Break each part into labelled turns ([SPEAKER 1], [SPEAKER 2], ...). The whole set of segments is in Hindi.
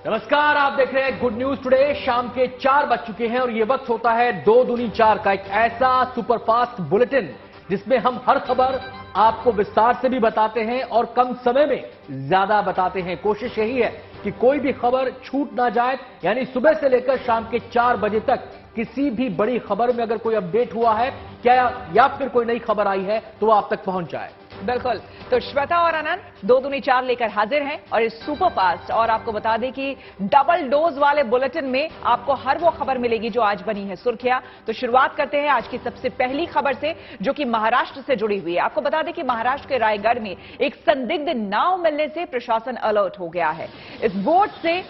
[SPEAKER 1] नमस्कार, आप देख रहे हैं गुड न्यूज टुडे। शाम के 4 बज चुके हैं और ये वक्त होता है 2 दूनी 4 का, एक ऐसा सुपरफास्ट बुलेटिन जिसमें हम हर खबर आपको विस्तार से भी बताते हैं और कम समय में ज्यादा बताते हैं। कोशिश यही है कि कोई भी खबर छूट ना जाए, यानी सुबह से लेकर शाम के 4 बजे तक किसी भी बड़ी खबर में अगर कोई अपडेट हुआ है क्या या फिर कोई नई खबर आई है तो वो आप तक पहुंच जाए।
[SPEAKER 2] बिल्कुल, तो श्वेता और अनंत 2 दूनी 4 लेकर हाजिर हैं और इस सुपर फास्ट और आपको बता दें कि डबल डोज वाले बुलेटिन में आपको हर वो खबर मिलेगी जो आज बनी है सुर्खियां। तो शुरुआत करते हैं आज की सबसे पहली खबर से जो कि महाराष्ट्र से जुड़ी हुई है। आपको बता दें कि महाराष्ट्र के रायगढ़ में एक संदिग्ध नाव मिलने से प्रशासन अलर्ट हो गया है। इस बोट से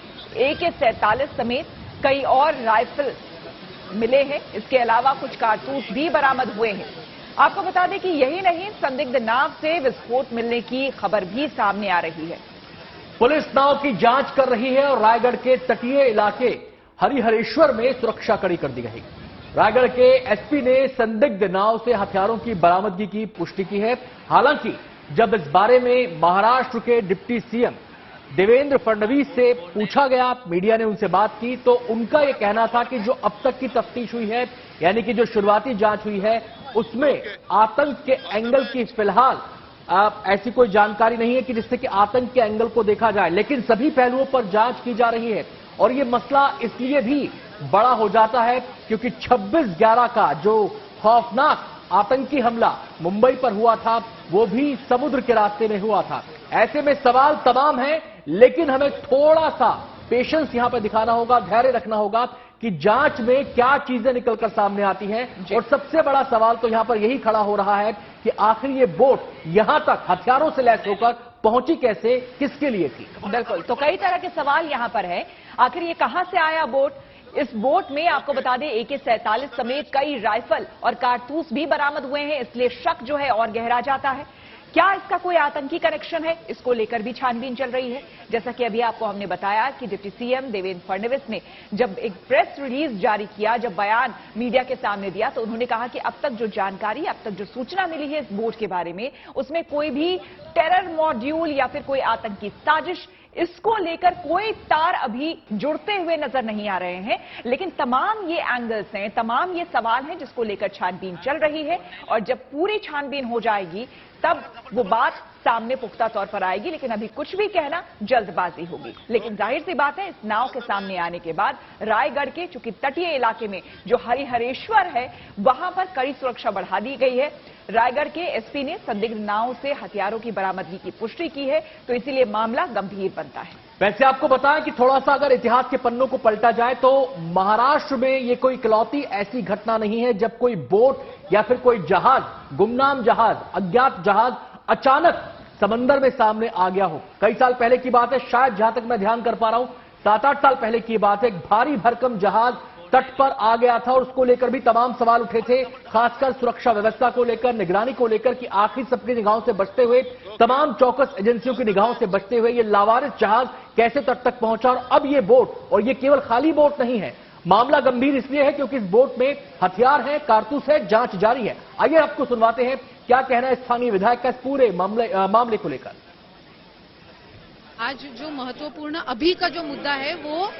[SPEAKER 2] AK-47 समेत कई और राइफल मिले हैं। इसके अलावा कुछ कारतूस भी बरामद हुए हैं। आपको बता दें कि यही नहीं, संदिग्ध नाव से विस्फोट मिलने की खबर भी सामने आ रही है।
[SPEAKER 1] पुलिस नाव की जांच कर रही है और रायगढ़ के तटीय इलाके हरिहरेश्वर में सुरक्षा कड़ी कर दी गई। रायगढ़ के एसपी ने संदिग्ध नाव से हथियारों की बरामदगी की पुष्टि की है। हालांकि जब इस बारे में महाराष्ट्र के डिप्टी सीएम देवेंद्र फडणवीस से पूछा गया, मीडिया ने उनसे बात की, तो उनका यह कहना था कि जो अब तक की तफ्तीश हुई है, यानी कि जो शुरुआती जांच हुई है, उसमें आतंक के एंगल की फिलहाल ऐसी कोई जानकारी नहीं है कि जिससे कि आतंक के एंगल को देखा जाए, लेकिन सभी पहलुओं पर जांच की जा रही है। और यह मसला इसलिए भी बड़ा हो जाता है क्योंकि 26/11 का जो खौफनाक आतंकी हमला मुंबई पर हुआ था वो भी समुद्र के रास्ते में हुआ था। ऐसे में सवाल तमाम हैं, लेकिन हमें थोड़ा सा पेशेंस यहां पर दिखाना होगा, धैर्य रखना होगा कि जांच में क्या चीजें निकलकर सामने आती हैं। और सबसे बड़ा सवाल तो यहां पर यही खड़ा हो रहा है कि आखिर ये बोट यहां तक हथियारों से लैस होकर पहुंची कैसे, किसके लिए थी।
[SPEAKER 2] बिल्कुल, तो कई तरह के सवाल यहां पर है। आखिर ये कहां से आया बोट? इस बोट में आपको बता दें AK-47 समेत कई राइफल और कारतूस भी बरामद हुए हैं, इसलिए शक जो है और गहरा जाता है। क्या इसका कोई आतंकी कनेक्शन है? इसको लेकर भी छानबीन चल रही है। जैसा कि अभी आपको हमने बताया कि डिप्टी सीएम देवेंद्र फडणवीस ने जब एक प्रेस रिलीज जारी किया, जब बयान मीडिया के सामने दिया, तो उन्होंने कहा कि अब तक जो जानकारी, अब तक जो सूचना मिली है इस बोट के बारे में, उसमें कोई भी टेरर मॉड्यूल या फिर कोई आतंकी साजिश, इसको लेकर कोई तार अभी जुड़ते हुए नजर नहीं आ रहे हैं। लेकिन तमाम ये एंगल्स हैं, तमाम ये सवाल हैं जिसको लेकर छानबीन चल रही है और जब पूरी छानबीन हो जाएगी तब वो बात सामने पुख्ता तौर पर आएगी। लेकिन अभी कुछ भी कहना जल्दबाजी होगी। लेकिन जाहिर सी बात है, इस नाव के सामने आने के बाद रायगढ़ के चूंकि तटीय इलाके में जो हरिहरेश्वर है वहां पर कड़ी सुरक्षा बढ़ा दी गई है। रायगढ़ के एसपी ने संदिग्ध नाव से हथियारों की बरामदगी की पुष्टि की है, तो इसीलिए मामला गंभीर बनता है।
[SPEAKER 1] वैसे आपको बताएं कि थोड़ा सा अगर इतिहास के पन्नों को पलटा जाए तो महाराष्ट्र में ये कोई इकलौती ऐसी घटना नहीं है जब कोई बोट या फिर कोई जहाज, गुमनाम जहाज, अज्ञात जहाज अचानक समंदर में सामने आ गया हो। कई साल पहले की बात है, शायद जहां तक मैं ध्यान कर पा रहा हूं 7-8 साल पहले की बात है, एक भारी भरकम जहाज तट पर आ गया था और उसको लेकर भी तमाम सवाल उठे थे, खासकर सुरक्षा व्यवस्था को लेकर, निगरानी को लेकर कि आखिर सबकी निगाहों से बचते हुए, तमाम चौकस एजेंसियों की निगाहों से बचते हुए ये लावारिस जहाज कैसे तट तक पहुंचा। और अब ये बोट, और ये केवल खाली बोट नहीं है, मामला गंभीर इसलिए है क्योंकि इस बोट में हथियार है, कारतूस है, जांच जारी है। आइए आपको सुनवाते हैं क्या कहना है स्थानीय विधायक का इस पूरे मामले को लेकर।
[SPEAKER 3] आज जो महत्वपूर्ण अभी का जो मुद्दा है वो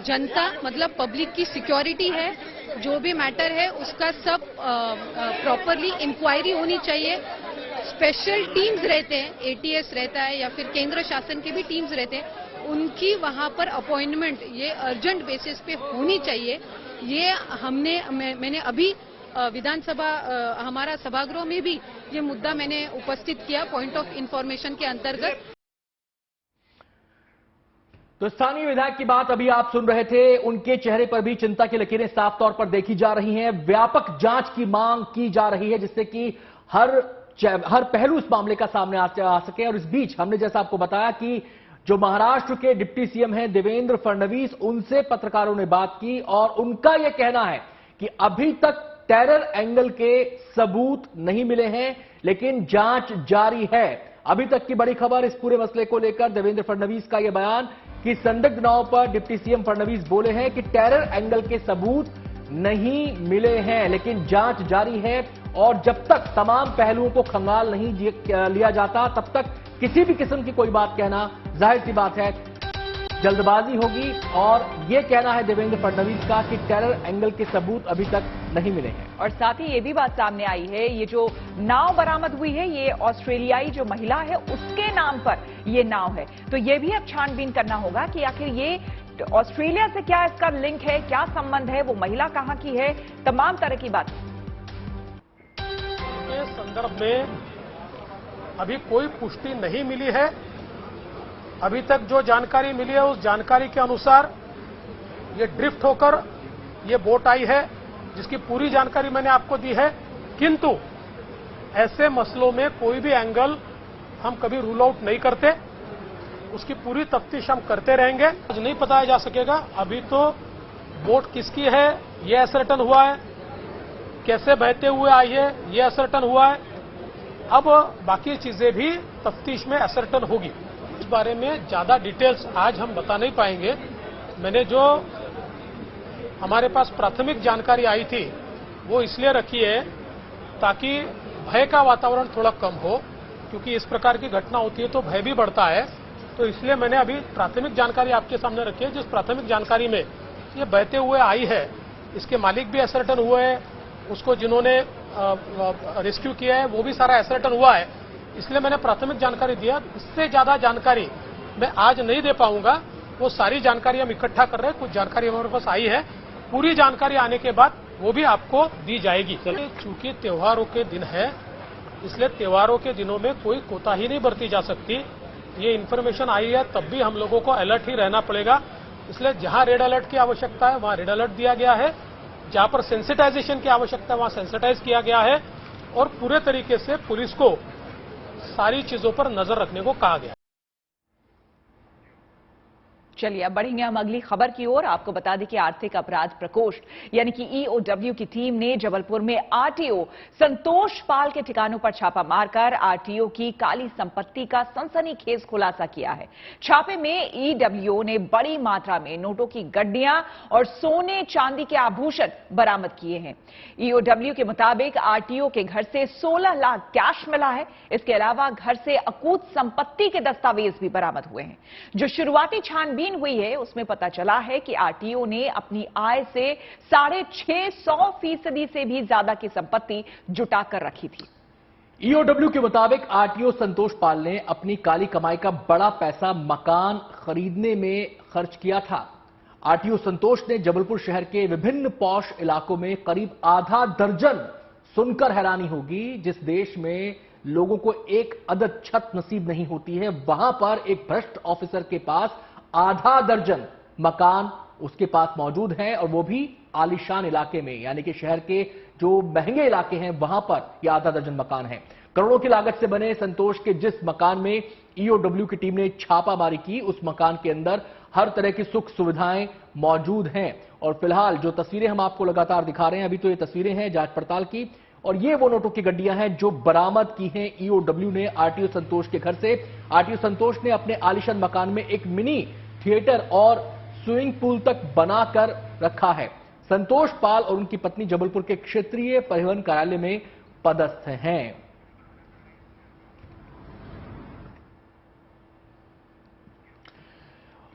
[SPEAKER 3] जनता मतलब पब्लिक की सिक्योरिटी है। जो भी मैटर है उसका सब प्रॉपरली इंक्वायरी होनी चाहिए। स्पेशल टीम्स रहते हैं, ATS रहता है या फिर केंद्र शासन के भी टीम्स रहते हैं, उनकी वहां पर अपॉइंटमेंट ये अर्जेंट बेसिस पे होनी चाहिए। ये मैंने अभी विधानसभा हमारा सभागृह में भी ये मुद्दा मैंने उपस्थित किया पॉइंट ऑफ इंफॉर्मेशन के अंतर्गत।
[SPEAKER 1] तो स्थानीय विधायक की बात अभी आप सुन रहे थे, उनके चेहरे पर भी चिंता की लकीरें साफ तौर पर देखी जा रही हैं। व्यापक जांच की मांग की जा रही है जिससे कि हर पहलू इस मामले का सामने आ सके। और इस बीच हमने जैसा आपको बताया कि जो महाराष्ट्र के डिप्टी सीएम हैं देवेंद्र फडणवीस, उनसे पत्रकारों ने बात की और उनका यह कहना है कि अभी तक टेरर एंगल के सबूत नहीं मिले हैं, लेकिन जांच जारी है। अभी तक की बड़ी खबर इस पूरे मसले को लेकर देवेंद्र फडणवीस का यह बयान कि संदिग्ध नाव पर डिप्टी सीएम फडणवीस बोले हैं कि टेरर एंगल के सबूत नहीं मिले हैं, लेकिन जांच जारी है और जब तक तमाम पहलुओं को खंगाल नहीं लिया जाता तब तक किसी भी किस्म की कोई बात कहना जाहिर सी बात है जल्दबाजी होगी। और ये कहना है देवेंद्र फडणवीस का कि टेरर एंगल के सबूत अभी तक नहीं मिले हैं।
[SPEAKER 2] और साथ ही ये भी बात सामने आई है, ये जो नाव बरामद हुई है ये ऑस्ट्रेलियाई जो महिला है उसके नाम पर ये नाव है। तो ये भी अब छानबीन करना होगा कि आखिर ये ऑस्ट्रेलिया से क्या इसका लिंक है, क्या संबंध है, वो महिला कहां की है, तमाम तरह की बात
[SPEAKER 4] के संदर्भ में अभी कोई पुष्टि नहीं मिली है। अभी तक जो जानकारी मिली है उस जानकारी के अनुसार ये ड्रिफ्ट होकर ये बोट आई है, जिसकी पूरी जानकारी मैंने आपको दी है। किंतु ऐसे मसलों में कोई भी एंगल हम कभी रूल आउट नहीं करते, उसकी पूरी तफ्तीश हम करते रहेंगे। आज नहीं बताया जा सकेगा, अभी तो बोट किसकी है ये असर्टन हुआ है, कैसे बहते हुए आई है ये असर्टन हुआ है। अब बाकी चीजें भी तफ्तीश में असर्टन होगी। इस बारे में ज्यादा डिटेल्स आज हम बता नहीं पाएंगे। मैंने जो हमारे पास प्राथमिक जानकारी आई थी वो इसलिए रखी है ताकि भय का वातावरण थोड़ा कम हो, क्योंकि इस प्रकार की घटना होती है तो भय भी बढ़ता है। तो इसलिए मैंने अभी प्राथमिक जानकारी आपके सामने रखी है। जिस प्राथमिक जानकारी में ये बहते हुए आई है, इसके मालिक भी असर्टन हुए हैं, उसको जिन्होंने रेस्क्यू किया है वो भी सारा असर्टन हुआ है। इसलिए मैंने प्राथमिक जानकारी दिया। इससे ज्यादा जानकारी मैं आज नहीं दे पाऊंगा। वो सारी जानकारी हम इकट्ठा कर रहे हैं, कुछ जानकारी हमारे पास आई है, पूरी जानकारी आने के बाद वो भी आपको दी जाएगी। चूंकि त्योहारों के दिन है, इसलिए त्योहारों के दिनों में कोई कोताही नहीं बरती जा सकती। ये इन्फॉर्मेशन आई है तब भी हम लोगों को अलर्ट ही रहना पड़ेगा। इसलिए जहां रेड अलर्ट की आवश्यकता है वहां रेड अलर्ट दिया गया है, जहां पर सेंसिटाइजेशन की आवश्यकता है वहां सेंसिटाइज किया गया है, और पूरे तरीके से पुलिस को सारी चीजों पर नजर रखने को कहा गया है।
[SPEAKER 2] चलिए अब बढ़ेंगे हम अगली खबर की ओर। आपको बता दें कि आर्थिक अपराध प्रकोष्ठ यानी कि ईओडब्ल्यू की टीम ने जबलपुर में आरटीओ संतोष पाल के ठिकानों पर छापा मारकर आरटीओ की काली संपत्ति का सनसनीखेज खुलासा किया है। छापे में ईडब्ल्यू ने बड़ी मात्रा में नोटों की गड्डियां और सोने चांदी के आभूषण बरामद किए हैं। ईओडब्ल्यू के मुताबिक आरटीओ के घर से 16 लाख कैश मिला है। इसके अलावा घर से अकूत संपत्ति के दस्तावेज भी बरामद हुए हैं। जो शुरुआती छानबीन हुई है उसमें पता चला है कि आरटीओ ने अपनी आय से 650% से भी ज्यादा की संपत्ति जुटा कर रखी थी।
[SPEAKER 1] ईओडब्ल्यू के मुताबिक आरटीओ संतोष पाल ने अपनी काली कमाई का बड़ा पैसा मकान खरीदने में खर्च किया था। आरटीओ संतोष ने जबलपुर शहर के विभिन्न पॉश इलाकों में करीब आधा दर्जन, सुनकर हैरानी होगी, जिस देश में लोगों को एक अदद छत नसीब नहीं होती है, वहां पर एक भ्रष्ट ऑफिसर के पास आधा दर्जन मकान उसके पास मौजूद हैं, और वो भी आलीशान इलाके में, यानी कि शहर के जो महंगे इलाके हैं वहां पर यह आधा दर्जन मकान है। करोड़ों की लागत से बने संतोष के जिस मकान में ईओडब्ल्यू की टीम ने छापामारी की, उस मकान के अंदर हर तरह की सुख सुविधाएं मौजूद हैं। और फिलहाल जो तस्वीरें हम आपको लगातार दिखा रहे हैं, अभी तो ये तस्वीरें हैं जांच पड़ताल की, और ये वो नोटों की गड्डियां हैं जो बरामद की हैं ईओडब्ल्यू ने आरटीओ संतोष के घर से। आरटीओ संतोष ने अपने आलीशान मकान में एक मिनी थिएटर और स्विमिंग पूल तक बनाकर रखा है। संतोष पाल और उनकी पत्नी जबलपुर के क्षेत्रीय परिवहन कार्यालय में पदस्थ हैं।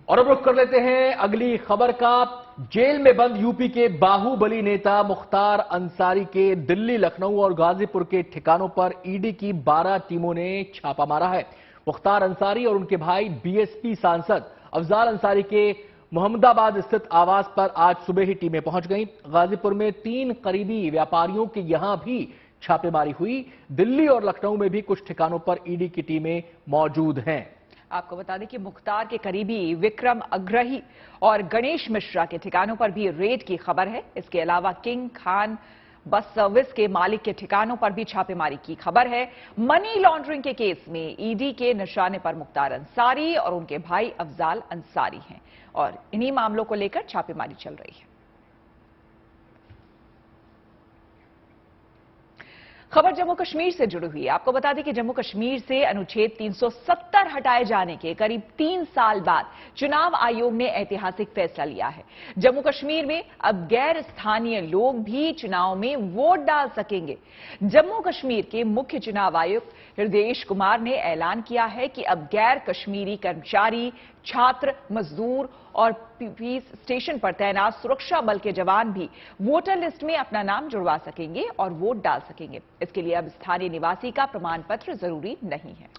[SPEAKER 1] और अब रुख कर लेते हैं अगली खबर का। जेल में बंद यूपी के बाहुबली नेता मुख्तार अंसारी के दिल्ली, लखनऊ और गाजीपुर के ठिकानों पर ईडी की 12 टीमों ने छापा मारा है। मुख्तार अंसारी और उनके भाई बीएसपी सांसद अफजाल अंसारी के मोहम्मदाबाद स्थित आवास पर आज सुबह ही टीमें पहुंच गईं। गाजीपुर में 3 करीबी व्यापारियों के यहां भी छापेमारी हुई। दिल्ली और लखनऊ में भी कुछ ठिकानों पर ईडी की टीमें मौजूद हैं।
[SPEAKER 2] आपको बता दें कि मुख्तार के करीबी विक्रम अग्रही और गणेश मिश्रा के ठिकानों पर भी रेड की खबर है। इसके अलावा किंग खान बस सर्विस के मालिक के ठिकानों पर भी छापेमारी की खबर है। मनी लॉन्ड्रिंग के केस में ईडी के निशाने पर मुख्तार अंसारी और उनके भाई अफजाल अंसारी हैं, और इन्हीं मामलों को लेकर छापेमारी चल रही है। खबर जम्मू कश्मीर से जुड़ी हुई है। आपको बता दें कि जम्मू कश्मीर से अनुच्छेद 370 हटाए जाने के करीब 3 साल बाद चुनाव आयोग ने ऐतिहासिक फैसला लिया है। जम्मू कश्मीर में अब गैर स्थानीय लोग भी चुनाव में वोट डाल सकेंगे। जम्मू कश्मीर के मुख्य चुनाव आयुक्त हृदयेश कुमार ने ऐलान किया है कि अब गैर कश्मीरी कर्मचारी छात्र, मजदूर और पीस स्टेशन पर तैनात सुरक्षा बल के जवान भी वोटर लिस्ट में अपना नाम जुड़वा सकेंगे और वोट डाल सकेंगे। इसके लिए अब स्थानीय निवासी का प्रमाण पत्र जरूरी नहीं है।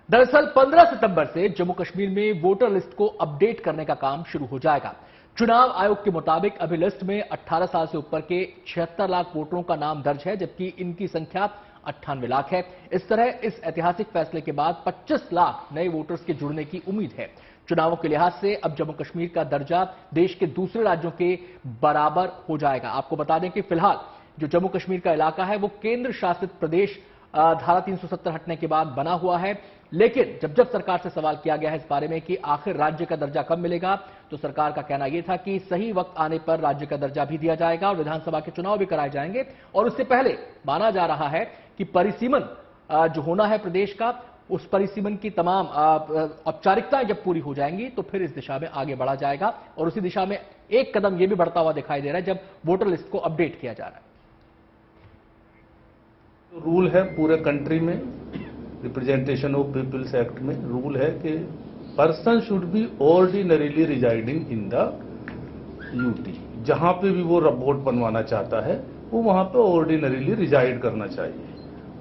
[SPEAKER 1] दरअसल 15 सितंबर से जम्मू कश्मीर में वोटर लिस्ट को अपडेट करने का काम शुरू हो जाएगा। चुनाव आयोग के मुताबिक अभी लिस्ट में 18 साल से ऊपर के 76 लाख वोटरों का नाम दर्ज है, जबकि इनकी संख्या 98 लाख है। इस तरह इस ऐतिहासिक फैसले के बाद 25 लाख नए वोटर्स के जुड़ने की उम्मीद है। चुनावों के लिहाज से अब जम्मू कश्मीर का दर्जा देश के दूसरे राज्यों के बराबर हो जाएगा। आपको बता दें कि फिलहाल जो जम्मू कश्मीर का इलाका है वो केंद्र शासित प्रदेश धारा 370 हटने के बाद बना हुआ है, लेकिन जब सरकार से सवाल किया गया है इस बारे में कि आखिर राज्य का दर्जा कब मिलेगा, तो सरकार का कहना यह था कि सही वक्त आने पर राज्य का दर्जा भी दिया जाएगा और विधानसभा के चुनाव भी कराए जाएंगे। और उससे पहले माना जा रहा है कि परिसीमन जो होना है प्रदेश का, उस परिसीमन की तमाम औपचारिकताएं जब पूरी हो जाएंगी तो फिर इस दिशा में आगे बढ़ा जाएगा। और उसी दिशा में एक कदम यह भी बढ़ता हुआ दिखाई दे रहा है जब वोटर लिस्ट को अपडेट किया जा रहा है।
[SPEAKER 5] रूल है पूरे कंट्री में, रिप्रेजेंटेशन ऑफ पीपल्स एक्ट में रूल है कि person should be ordinarily residing in the UT. जहां पे भी वो वोट बनवाना चाहता है वो वहां पे ऑर्डिनरीली रिजाइड करना चाहिए।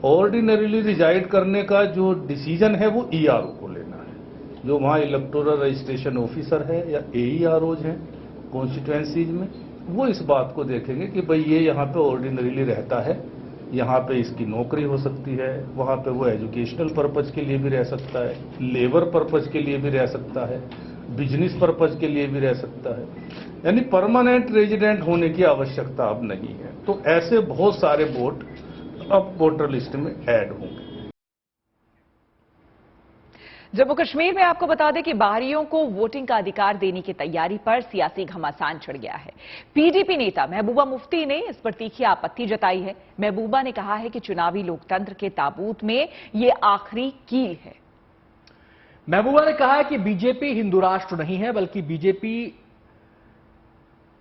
[SPEAKER 5] ऑर्डिनरीली रिजाइड करने का जो डिसीजन है वो ईआरओ को लेना है। जो वहां इलेक्टोरल रजिस्ट्रेशन ऑफिसर है या एईआरओज हैं कॉन्स्टिट्यूएंसीज में, वो इस बात को देखेंगे कि भाई ये यहाँ पे ऑर्डिनरीली रहता है, यहाँ पे इसकी नौकरी हो सकती है, वहाँ पे वो एजुकेशनल पर्पज के लिए भी रह सकता है, लेबर पर्पज के लिए भी रह सकता है, बिजनेस पर्पज के लिए भी रह सकता है। यानी परमानेंट रेजिडेंट होने की आवश्यकता अब नहीं है। तो ऐसे बहुत सारे वोट अब वोटर लिस्ट में ऐड होंगे।
[SPEAKER 2] जम्मू कश्मीर में आपको बता दें कि बाहरियों को वोटिंग का अधिकार देने की तैयारी पर सियासी घमासान छिड़ गया है। पीडीपी नेता महबूबा मुफ्ती ने इस पर तीखी आपत्ति जताई है। महबूबा ने कहा है कि चुनावी लोकतंत्र के ताबूत में ये आखिरी कील है।
[SPEAKER 1] महबूबा ने कहा है कि बीजेपी हिंदू राष्ट्र नहीं है, बल्कि बीजेपी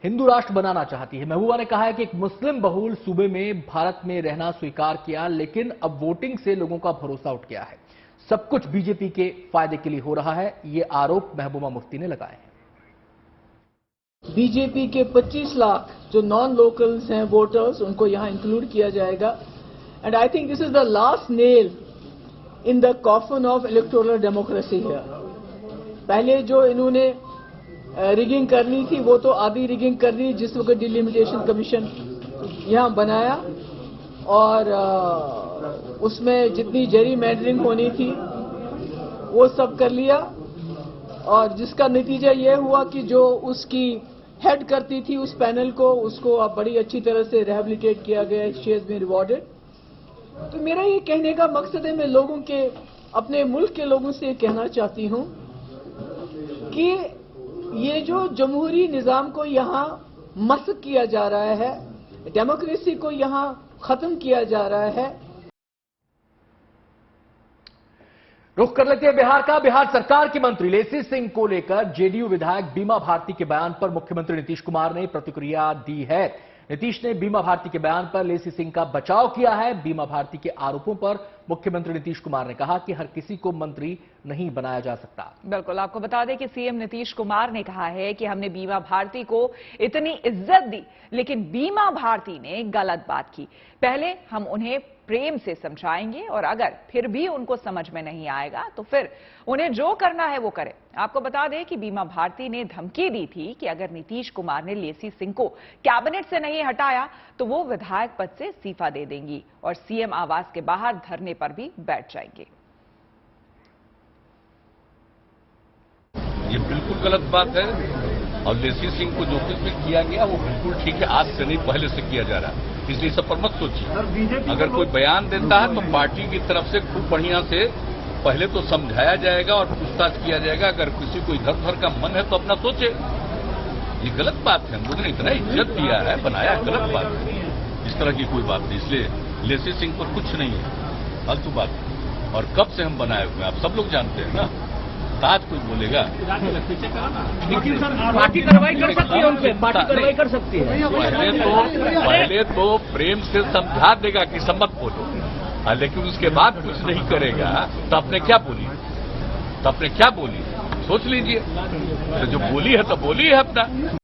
[SPEAKER 1] हिंदू राष्ट्र बनाना चाहती है। महबूबा ने कहा है कि एक मुस्लिम बहुल सूबे में भारत में रहना स्वीकार किया, लेकिन अब वोटिंग से लोगों का भरोसा उठ गया है। सब कुछ बीजेपी के फायदे के लिए हो रहा है, ये आरोप महबूबा मुफ्ती ने लगाए हैं।
[SPEAKER 6] बीजेपी के 25 लाख जो नॉन लोकल्स हैं वोटर्स, उनको यहां इंक्लूड किया जाएगा। And I think this is the last nail in the coffin of electoral democracy है। पहले जो इन्होंने रिगिंग करनी थी वो तो आधी रिगिंग कर दी जिस वक्त डिलिमिटेशन कमीशन यहां बनाया, और उसमें जितनी जेरी मैंडरिंग होनी थी वो सब कर लिया, और जिसका नतीजा ये हुआ कि जो उसकी हेड करती थी उस पैनल को, उसको अब बड़ी अच्छी तरह से रिहेबिलिटेट किया गया, शी हैज बीन रिवॉर्डेड। तो मेरा ये कहने का मकसद है, मैं लोगों के अपने मुल्क के लोगों से कहना चाहती हूं कि ये जो जमहूरी निजाम को यहां मस्क किया जा रहा है, डेमोक्रेसी को यहां खत्म किया जा रहा है।
[SPEAKER 1] रुख कर लेते हैं बिहार का। बिहार सरकार की मंत्री लेसी सिंह को लेकर जेडीयू विधायक बीमा भारती के बयान पर मुख्यमंत्री नीतीश कुमार ने प्रतिक्रिया दी है। नीतीश ने बीमा भारती के बयान पर लेसी सिंह का बचाव किया है। बीमा भारती के आरोपों पर मुख्यमंत्री नीतीश कुमार ने कहा कि हर किसी को मंत्री नहीं बनाया जा सकता।
[SPEAKER 2] बिल्कुल, आपको बता दें कि सीएम नीतीश कुमार ने कहा है कि हमने बीमा भारती को इतनी इज्जत दी, लेकिन बीमा भारती ने गलत बात की। पहले हम उन्हें प्रेम से समझाएंगे और अगर फिर भी उनको समझ में नहीं आएगा तो फिर उन्हें जो करना है वो करें। आपको बता दें कि बीमा भारती ने धमकी दी थी कि अगर नीतीश कुमार ने लेसी सिंह को कैबिनेट से नहीं हटाया तो वो विधायक पद से इस्तीफा दे देंगी और सीएम आवास के बाहर धरने पर भी बैठ जाएंगे।
[SPEAKER 7] ये बिल्कुल गलत बात है और लेसी सिंह को जो कुछ भी किया गया वो बिल्कुल ठीक है, आज से नहीं पहले से किया जा रहा है, इसलिए सब पर मत सोचिए। अगर कोई बयान देता है तो पार्टी की तरफ से खूब बढ़िया से पहले तो समझाया जाएगा और पूछताछ किया जाएगा। अगर किसी को इधर उधर का मन है तो अपना सोचे। ये गलत बात है, हम लोगों ने इतना इज्जत दिया है, बनाया, गलत बात है, इस तरह की कोई बात नहीं। इसलिए लेसी सिंह पर कुछ नहीं है, फालतू बात। और कब से हम बनाए हुए आप सब लोग जानते हैं ना, आज कोई बोलेगा
[SPEAKER 1] पार्टी कार्रवाई कर सकती है, उनसे पार्टी कार्रवाई कर सकती है।
[SPEAKER 7] पहले तो प्रेम से समझा देगा कि सब मत बोलो, लेकिन उसके बाद कुछ नहीं करेगा तो आपने क्या बोली, सोच लीजिए। तो जो बोली है तो बोली है अपना।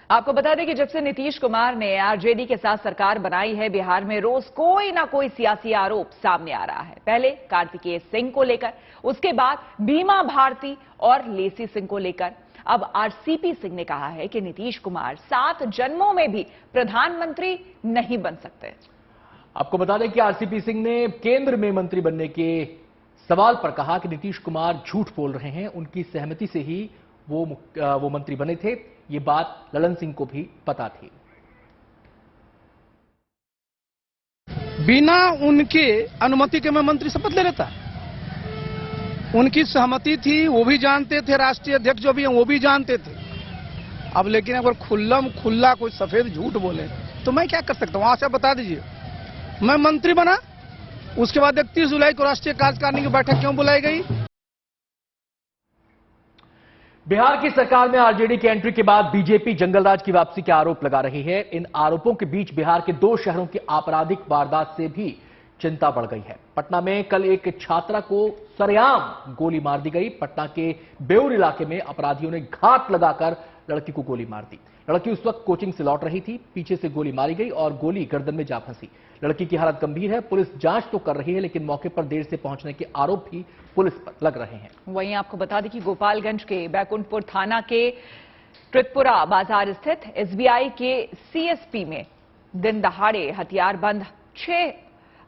[SPEAKER 2] आपको बता दें कि जब से नीतीश कुमार ने आरजेडी के साथ सरकार बनाई है, बिहार में रोज कोई ना कोई सियासी आरोप सामने आ रहा है। पहले कार्तिकेय सिंह को लेकर, उसके बाद बीमा भारती और लेसी सिंह को लेकर। अब आरसीपी सिंह ने कहा है कि नीतीश कुमार 7 जन्मों में भी प्रधानमंत्री नहीं बन सकते।
[SPEAKER 1] आपको बता दें कि आरसीपी सिंह ने केंद्र में मंत्री बनने के सवाल पर कहा कि नीतीश कुमार झूठ बोल रहे हैं, उनकी सहमति से ही वो मंत्री बने थे। ये बात ललन सिंह को भी पता थी।
[SPEAKER 8] बिना उनके अनुमति के मैं मंत्री शपथ ले लेता। उनकी सहमति थी, वो भी जानते थे, राष्ट्रीय अध्यक्ष जो भी हैं वो भी जानते थे। अब लेकिन अगर खुल्ला कोई सफेद झूठ बोले तो मैं क्या कर सकता हूं? आप बता दीजिए। मैं मंत्री बना, उसके बाद 31 जुलाई को राष्ट्रीय कार्यकारिणी की बैठक क्यों बुलाई गई?
[SPEAKER 1] बिहार की सरकार में आरजेडी की एंट्री के बाद बीजेपी जंगलराज की वापसी के आरोप लगा रही है। इन आरोपों के बीच बिहार के 2 शहरों की आपराधिक वारदात से भी चिंता बढ़ गई है। पटना में कल एक छात्रा को सरेआम गोली मार दी गई। पटना के बेउर इलाके में अपराधियों ने घात लगाकर लड़की को गोली मार दी। लड़की उस वक्त कोचिंग से लौट रही थी, पीछे से गोली मारी गई और गोली गर्दन में जा फंसी। लड़की की हालत गंभीर है। पुलिस जांच तो कर रही है, लेकिन मौके पर देर से पहुंचने के आरोप भी पुलिस पर लग रहे हैं।
[SPEAKER 2] वहीं आपको बता दें कि गोपालगंज के बैकुंठपुर थाना के ट्रितपुरा बाजार स्थित एसबीआई के सीएसपी में दिन दहाड़े हथियारबंद 6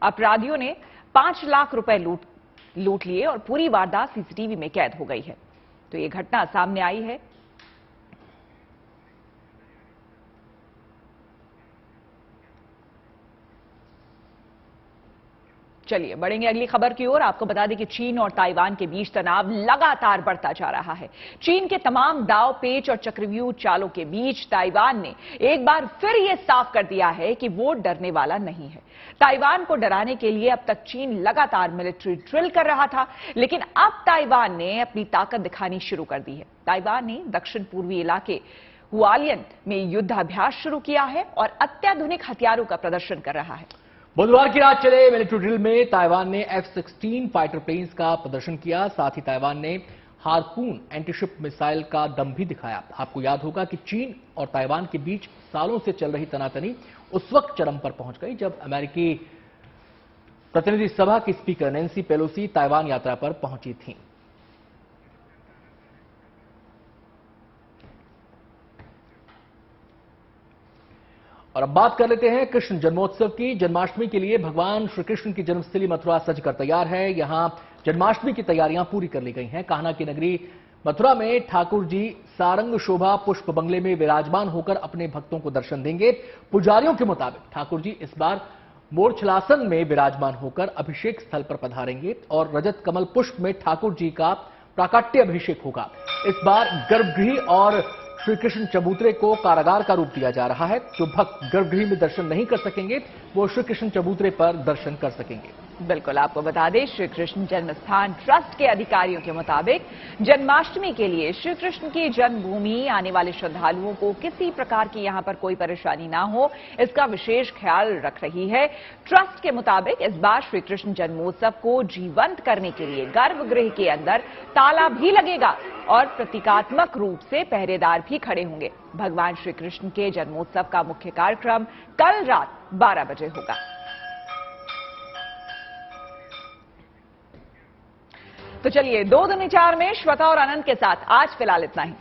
[SPEAKER 2] अपराधियों ने 5 लाख रुपए लूट लिए और पूरी वारदात सीसीटीवी में कैद हो गई है। तो ये घटना सामने आई है। चलिए बढ़ेंगे अगली खबर की ओर। आपको बता दें कि चीन और ताइवान के बीच तनाव लगातार बढ़ता जा रहा है। चीन के तमाम दाव पेच और चक्रव्यूह चालों के बीच ताइवान ने एक बार फिर यह साफ कर दिया है कि वो डरने वाला नहीं है। ताइवान को डराने के लिए अब तक चीन लगातार मिलिट्री ड्रिल कर रहा था, लेकिन अब ताइवान ने अपनी ताकत दिखानी शुरू कर दी है। ताइवान ने दक्षिण पूर्वी इलाके हुआलियन में युद्धाभ्यास शुरू किया है और अत्याधुनिक हथियारों का प्रदर्शन कर रहा है।
[SPEAKER 1] बुधवार की रात चले मिलिट्री ड्रिल में ताइवान ने F-16 फाइटर प्लेन्स का प्रदर्शन किया। साथ ही ताइवान ने हार्पून एंटीशिप मिसाइल का दम भी दिखाया। आपको याद होगा कि चीन और ताइवान के बीच सालों से चल रही तनातनी उस वक्त चरम पर पहुंच गई जब अमेरिकी प्रतिनिधि सभा की स्पीकर नैन्सी पेलोसी ताइवान यात्रा पर पहुंची थीं। और अब बात कर लेते हैं कृष्ण जन्मोत्सव की। जन्माष्टमी के लिए भगवान श्री कृष्ण की जन्मस्थली मथुरा सजकर तैयार है। यहां जन्माष्टमी की तैयारियां पूरी कर ली गई हैं। कान्हा की नगरी मथुरा में ठाकुर जी सारंग शोभा पुष्प बंगले में विराजमान होकर अपने भक्तों को दर्शन देंगे। पुजारियों के मुताबिक ठाकुर जी इस बार मोरछलासन में विराजमान होकर अभिषेक स्थल पर पधारेंगे और रजत कमल पुष्प में ठाकुर जी का प्राकट्य अभिषेक होगा। इस बार गर्भगृह और श्री कृष्ण चबूतरे को कारागार का रूप दिया जा रहा है। जो भक्त गर्भगृह में दर्शन नहीं कर सकेंगे वो श्री कृष्ण चबूतरे पर दर्शन कर सकेंगे।
[SPEAKER 2] बिल्कुल, आपको बता दें श्री कृष्ण जन्मस्थान ट्रस्ट के अधिकारियों के मुताबिक जन्माष्टमी के लिए श्री कृष्ण की जन्मभूमि आने वाले श्रद्धालुओं को किसी प्रकार की यहां पर कोई परेशानी ना हो, इसका विशेष ख्याल रख रही है। ट्रस्ट के मुताबिक इस बार श्री कृष्ण जन्मोत्सव को जीवंत करने के लिए गर्भगृह के अंदर ताला भी लगेगा और प्रतीकात्मक रूप से पहरेदार भी खड़े होंगे। भगवान श्री कृष्ण के जन्मोत्सव का मुख्य कार्यक्रम कल रात 12 बजे होगा। तो चलिए 2 दूनी 4 में श्वेता और आनंद के साथ आज फिलहाल इतना ही।